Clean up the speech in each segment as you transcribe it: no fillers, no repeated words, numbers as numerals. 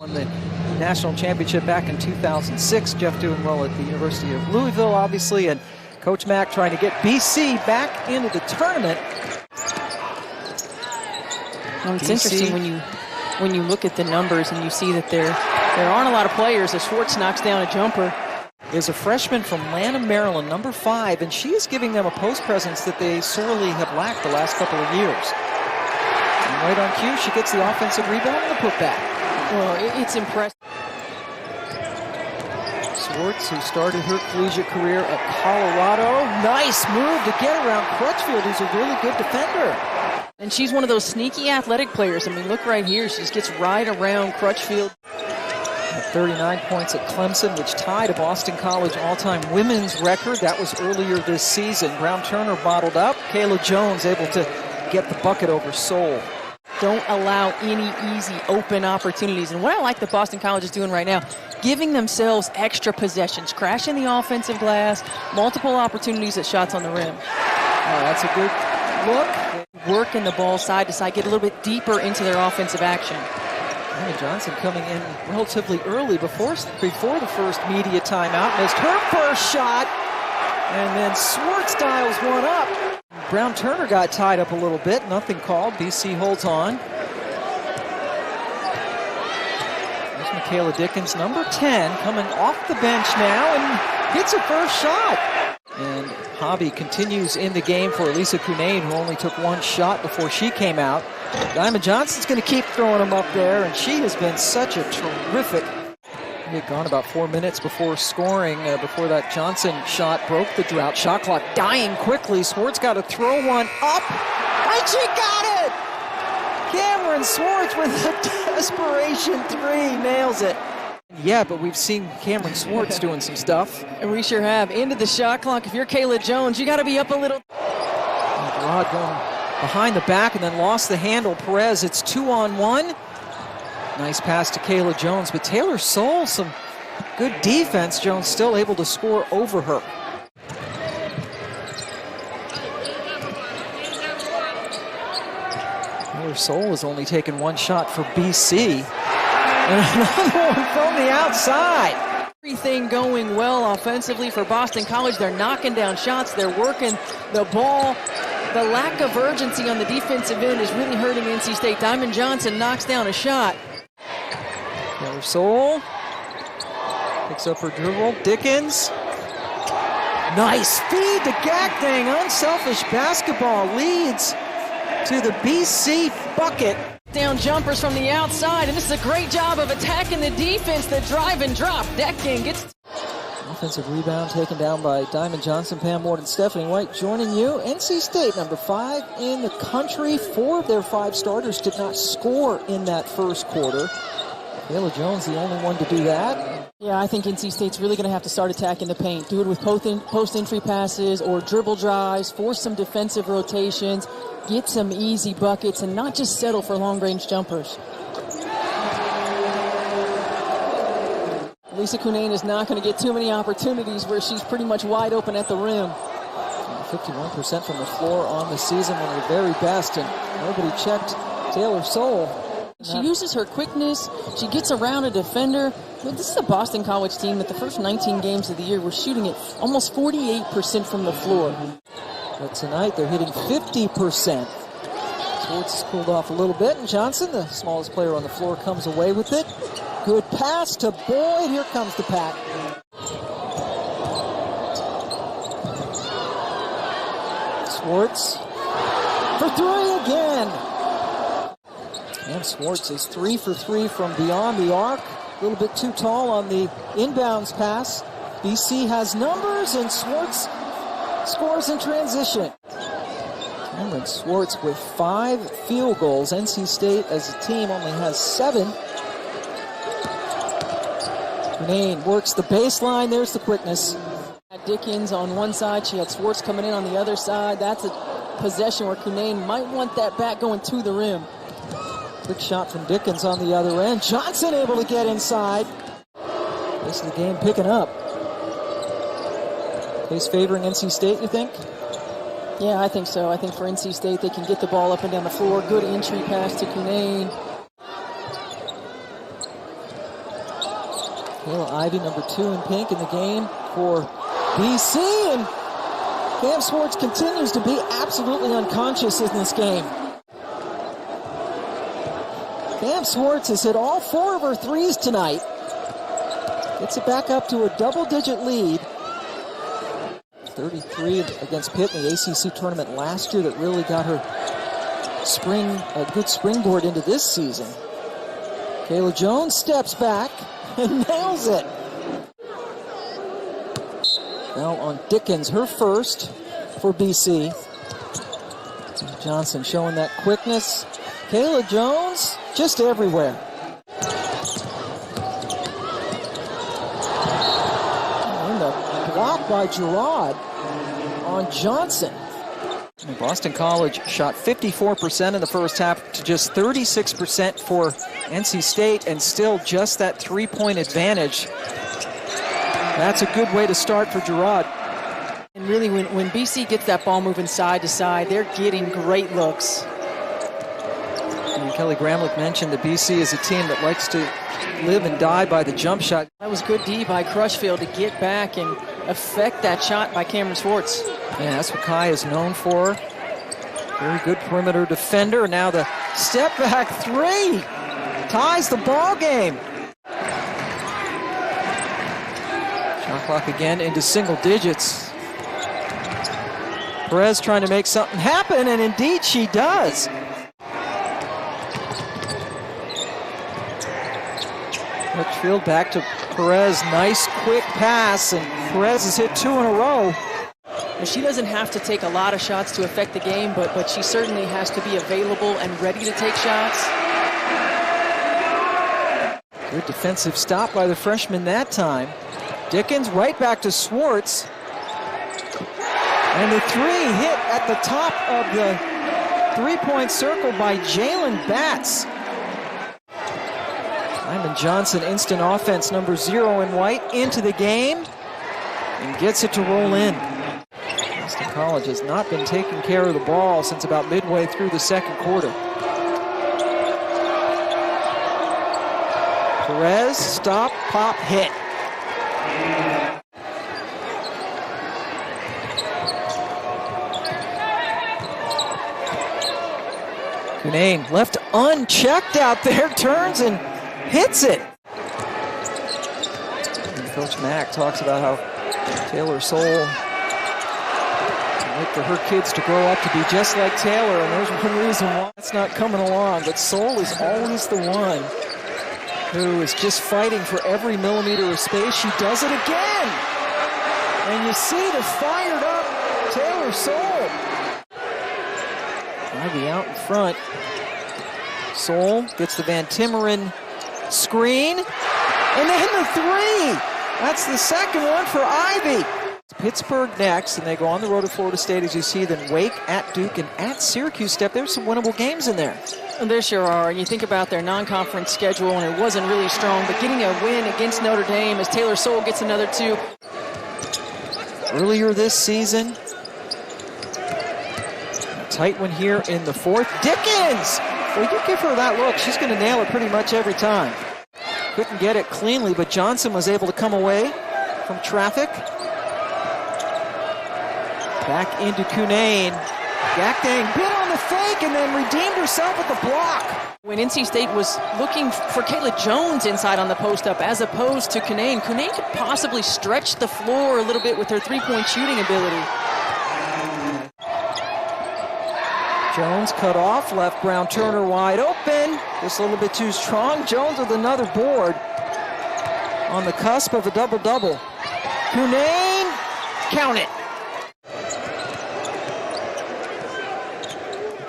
Won the national championship back in 2006. Jeff doing well at the University of Louisville, obviously, and Coach Mack trying to get BC back into the tournament. Well, it's interesting when you look at the numbers and you see that there aren't a lot of players as Swartz knocks down a jumper. Is a freshman from Lanham, Maryland, number 5, and she is giving them a post presence that they sorely have lacked the last couple of years. And right on cue, she gets the offensive rebound and the putback. Well, it's impressive. Swartz, who started her collegiate career at Colorado. Nice move to get around Crutchfield, who's a really good defender. And she's one of those sneaky athletic players. I mean, look right here. She just gets right around Crutchfield. 39 points at Clemson, which tied a Boston College all-time women's record. That was earlier this season. Brown-Turner bottled up. Kayla Jones able to get the bucket over Soule. Don't allow any easy open opportunities. And what I like that Boston College is doing right now, giving themselves extra possessions, crashing the offensive glass, multiple opportunities at shots on the rim. Oh, that's a good look. Working the ball side to side, get a little bit deeper into their offensive action. Raina Johnson coming in relatively early before the first media timeout. Missed her first shot, and then Swartz dials one up. Brown-Turner got tied up a little bit. Nothing called. BC holds on. There's Michaela Dickens, number 10, coming off the bench now and gets her first shot. And Hobby continues in the game for Elisa Cunane, who only took one shot before she came out. Diamond Johnson's going to keep throwing them up there, and she has been such a terrific. He had gone about 4 minutes before scoring, before that Johnson shot broke the drought. Shot clock dying quickly. Swartz got to throw one up, and she got it! Cameron Swartz with a desperation 3, nails it. Yeah, but we've seen Cameron Swartz doing some stuff. And we sure have. Into the shot clock. If you're Kayla Jones, you got to be up a little. Rod going behind the back and then lost the handle. Perez, it's 2-on-1. Nice pass to Kayla Jones, but Taylor Soule, some good defense. Jones still able to score over her. Taylor Soule has only taken one shot for BC. And another one from the outside. Everything going well offensively for Boston College. They're knocking down shots. They're working the ball. The lack of urgency on the defensive end is really hurting NC State. Diamond Johnson knocks down a shot. Taylor Soule picks up her dribble. Dickens. Nice feed to Gagdang. Unselfish basketball leads to the BC bucket. Down jumpers from the outside, and this is a great job of attacking the defense. The drive and drop. Gagdang gets... Offensive rebound taken down by Diamond Johnson, Pam Ward, and Stephanie White joining you. NC State, number 5 in the country. 4 of their 5 starters did not score in that first quarter. Kayla Jones, the only one to do that. Yeah, I think NC State's really going to have to start attacking the paint. Do it with post-entry passes or dribble drives, force some defensive rotations, get some easy buckets, and not just settle for long-range jumpers. Lisa Cunane is not going to get too many opportunities where she's pretty much wide open at the rim. 51% from the floor on the season, one of the very best, and nobody checked Taylor Soule. She uses her quickness. She gets around a defender. This is a Boston College team that the first 19 games of the year were shooting at almost 48% from the floor. But tonight they're hitting 50%. Swartz has cooled off a little bit, and Johnson, the smallest player on the floor, comes away with it. Good pass to Boyd. Here comes the pack. Swartz for 3 again. And Swartz is 3 for 3 from beyond the arc. A little bit too tall on the inbounds pass. BC has numbers, and Swartz scores in transition. Cameron Swartz with 5 field goals. NC State as a team only has 7. Cunane works the baseline. There's the quickness. Dickens on one side. She had Swartz coming in on the other side. That's a possession where Cunane might want that back going to the rim. Quick shot from Dickens on the other end. Johnson able to get inside. This is the game picking up. Case favoring NC State, you think? Yeah, I think so. I think for NC State, they can get the ball up and down the floor. Good entry pass to Cunane. Kayla Ivey, number 2 in pink in the game for BC, and Cam Swartz continues to be absolutely unconscious in this game. Cam Swartz has hit all 4 of her threes tonight. Gets it back up to a double-digit lead. 33 against Pitt in the ACC tournament last year that really got her a good springboard into this season. Kayla Jones steps back and nails it. Now on Dickens, her first for BC. Johnson showing that quickness. Kayla Jones just everywhere. And the block by Gerard on Johnson. Boston College shot 54% in the first half to just 36% for NC State, and still just that 3-point advantage. That's a good way to start for Gerard. And really, when BC gets that ball moving side to side, they're getting great looks. And Kelly Gramlich mentioned that BC is a team that likes to live and die by the jump shot. That was good D by Crushfield to get back and affect that shot by Cameron Swartz. Yeah, that's what Kai is known for. Very good perimeter defender. Now the step back 3 ties the ball game. Shot clock again into single digits. Perez trying to make something happen, and indeed she does. Litchfield back to Perez. Nice quick pass, and Perez has hit 2 in a row. She doesn't have to take a lot of shots to affect the game, but she certainly has to be available and ready to take shots. Good defensive stop by the freshman that time. Dickens right back to Swartz. And the 3 hit at the top of the 3-point circle by Jalen Batts. Lyman Johnson, instant offense, number 0 in white, into the game and gets it to roll in. Boston College has not been taking care of the ball since about midway through the second quarter. Perez, stop, pop, hit. Cunane left unchecked out there, turns and hits it. And Coach Mack talks about how Taylor Soule would like for her kids to grow up to be just like Taylor, and there's one reason why that's not coming along. But Soule is always the one who is just fighting for every millimeter of space. She does it again. And you see the fired up Taylor Soule. Ivy out in front. Soule gets the Van Timmeren screen. And then the 3. That's the second one for Ivy. Pittsburgh next, and they go on the road to Florida State, as you see. Then Wake, at Duke, and at Syracuse. There's some winnable games in there. And there sure are. And you think about their non-conference schedule, and it wasn't really strong, but getting a win against Notre Dame as Taylor Soule gets another 2. Earlier this season, a tight one here in the 4th. Dickens! Well, you give her that look, she's going to nail it pretty much every time. Couldn't get it cleanly, but Johnson was able to come away from traffic. Back into Cunane. Gakdang bit on the fake and then redeemed herself with the block. When NC State was looking for Kayla Jones inside on the post-up as opposed to Cunane, Cunane could possibly stretch the floor a little bit with her 3-point shooting ability. Jones cut off, left Brown Turner wide open. Just a little bit too strong. Jones with another board on the cusp of a double-double. Cunane, count it.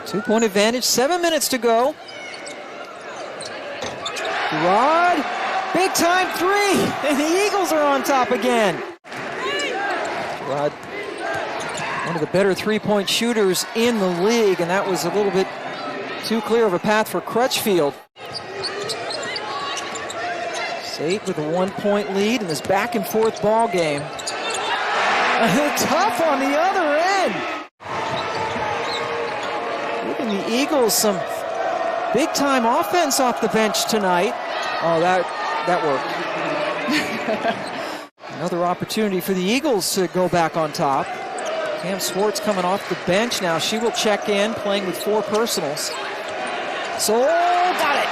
2-point advantage, 7 minutes to go. Gerard, big time 3, and the Eagles are on top again. Gerard, one of the better 3-point shooters in the league, and that was a little bit too clear of a path for Crutchfield. State with a 1-point lead in this back and forth ball game. Tough on the other end. Giving the Eagles some big time offense off the bench tonight. Oh, that worked. Another opportunity for the Eagles to go back on top. Cam Swartz coming off the bench now. She will check in, playing with 4 personals. Soule got it.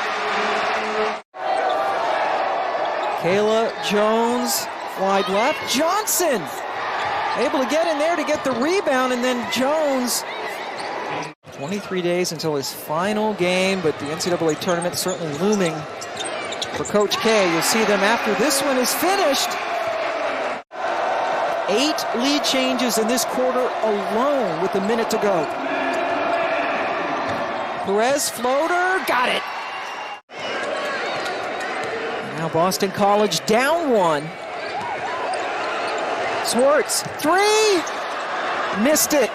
Kayla Jones, wide left. Johnson able to get in there to get the rebound, and then Jones. 23 days until his final game, but the NCAA tournament certainly looming for Coach K. You'll see them after this one is finished. 8 lead changes in this quarter alone with a minute to go. Perez floater, got it. Now Boston College down 1. Swartz, 3, missed it.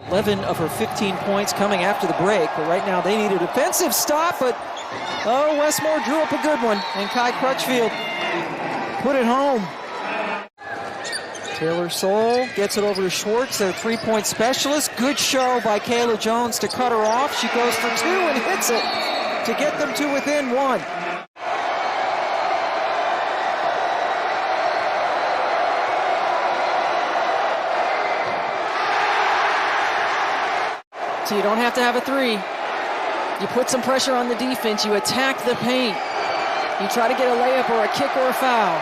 11 of her 15 points coming after the break, but right now they need a defensive stop, but Westmore drew up a good one, and Kai Crutchfield put it home. Taylor Soule gets it over to Swartz, their 3-point specialist. Good show by Kayla Jones to cut her off. She goes for 2 and hits it to get them to within 1. So you don't have to have a 3. You put some pressure on the defense. You attack the paint. You try to get a layup or a kick or a foul.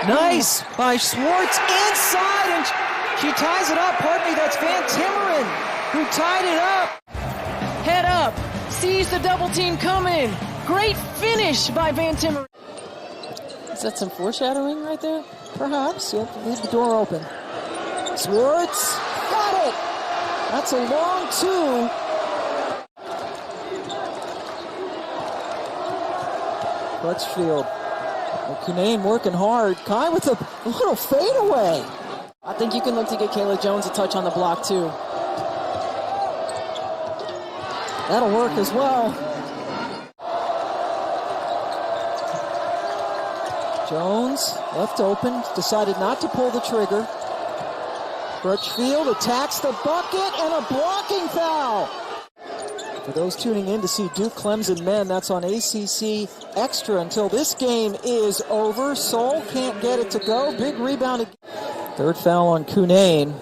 Nice by Swartz inside, and she ties it up. Pardon me, that's Van Timmeren who tied it up. Head up, sees the double team coming. Great finish by Van Timmeren. Is that some foreshadowing right there? Perhaps. You have to leave the door open. Swartz got it. That's a long 2. Crutchfield. Cunnane working hard. Kai with a little fadeaway. I think you can look to get Kayla Jones a touch on the block too. That'll work as well. Jones left open, decided not to pull the trigger. Crutchfield attacks the bucket and a blocking foul. For those tuning in to see Duke Clemson men, that's on ACC Extra until this game is over. Soule can't get it to go. Big rebound. 3rd foul on Cunnane.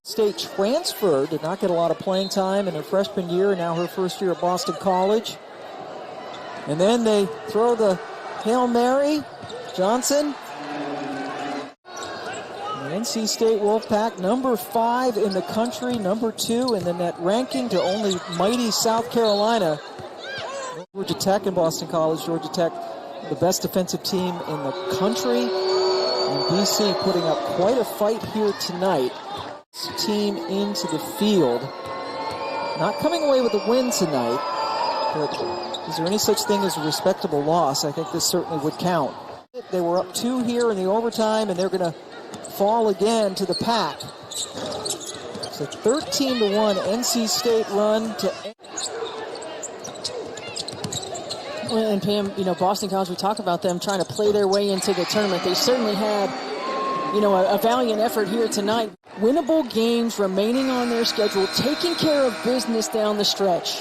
State transfer, did not get a lot of playing time in her freshman year, and now her first year at Boston College. And then they throw the Hail Mary. Johnson. The NC State Wolfpack, number 5 in the country, number 2 in the net ranking to only mighty South Carolina. Georgia Tech and Boston College. Georgia Tech, the best defensive team in the country. And BC putting up quite a fight here tonight. Team into the field. Not coming away with a win tonight, but is there any such thing as a respectable loss? I think this certainly would count. They were up 2 here in the overtime, and they're going to fall again to the pack. It's a 13-1 NC State run to. And Pam, Boston College, we talk about them trying to play their way into the tournament. They certainly had, a valiant effort here tonight. Winnable games remaining on their schedule, taking care of business down the stretch.